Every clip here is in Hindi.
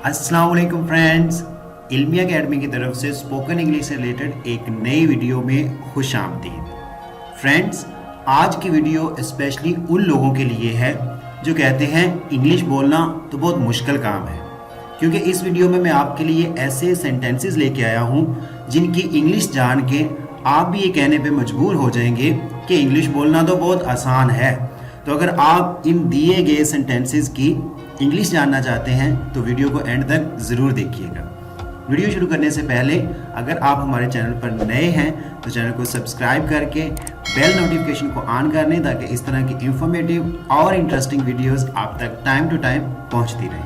अस्सलाम वालेकुम फ्रेंड्स, इल्मिया अकेडमी की तरफ से स्पोकन इंग्लिश से रिलेटेड एक नई वीडियो में खुश आमदीद। फ्रेंड्स, आज की वीडियो स्पेशली उन लोगों के लिए है जो कहते हैं इंग्लिश बोलना तो बहुत मुश्किल काम है, क्योंकि इस वीडियो में मैं आपके लिए ऐसे सेंटेंसेस लेके आया हूँ जिनकी इंग्लिश जान के आप भी ये कहने पे मजबूर हो जाएंगे कि इंग्लिश बोलना तो बहुत आसान है। तो अगर आप इन दिए गए सेंटेंसेस की इंग्लिश जानना चाहते हैं तो वीडियो को एंड तक ज़रूर देखिएगा। वीडियो शुरू करने से पहले अगर आप हमारे चैनल पर नए हैं तो चैनल को सब्सक्राइब करके बेल नोटिफिकेशन को ऑन कर लें, ताकि इस तरह की इंफॉर्मेटिव और इंटरेस्टिंग वीडियोस आप तक टाइम टू टाइम पहुंचती रहें।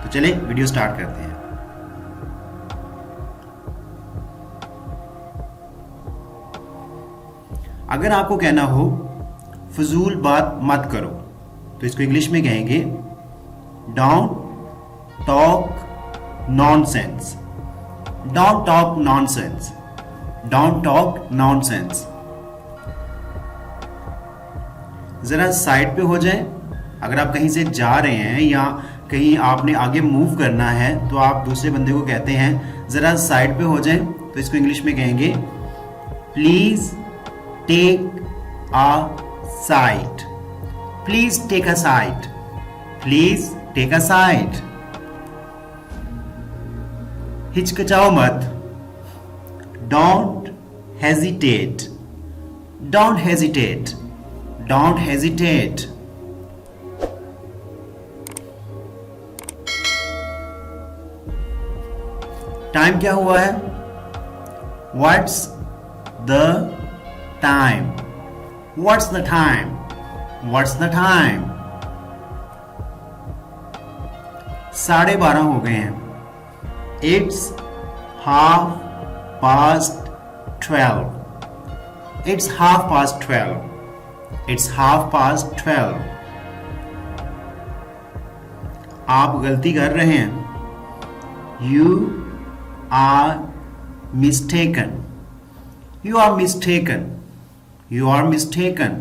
तो चलिए वीडियो स्टार्ट करते हैं। अगर आपको कहना हो फजूल बात मत करो तो इसको इंग्लिश में कहेंगे don't talk nonsense. Don't talk nonsense. Don't talk nonsense. जरा साइड पे हो जाएं। अगर आप कहीं से जा रहे हैं या कहीं आपने आगे मूव करना है तो आप दूसरे बंदे को कहते हैं जरा साइड पे हो जाएं, तो इसको इंग्लिश में कहेंगे please take a side. Please take a side. Please take a side. हिचकिचाओ मत। Don't hesitate. Don't hesitate. Don't hesitate. Time क्या हुआ है? What's the time? What's the time? What's the time? 12:30 हो गए हैं। It's 12:30. It's 12:30. It's 12:30. आप गलती कर रहे हैं। You are mistaken. You are mistaken. You are mistaken.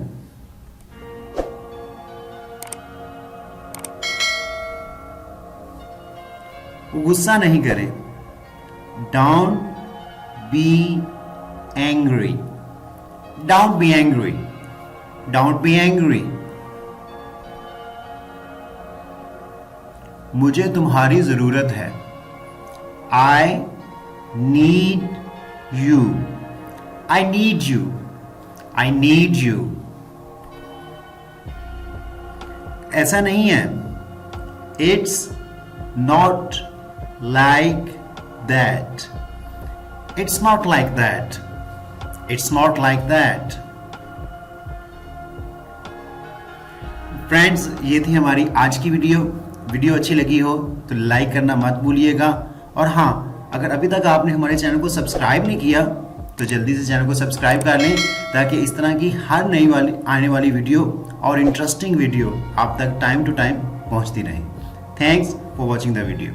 गुस्सा नहीं करें। Don't be angry. Don't be angry. Don't be angry. मुझे तुम्हारी जरूरत है। I need you. I need you. I need you. ऐसा नहीं है। It's not like that. It's not like that. It's not like that. Friends, ये थी हमारी आज की वीडियो अच्छी लगी हो तो लाइक करना मत भूलिएगा। और हाँ, अगर अभी तक आपने हमारे चैनल को सब्सक्राइब नहीं किया तो जल्दी से चैनल को सब्सक्राइब कर लें, ताकि इस तरह की हर नई आने वाली वीडियो और इंटरेस्टिंग वीडियो आप तक टाइम टू टाइम पहुंचती रहे। Thanks for watching the video.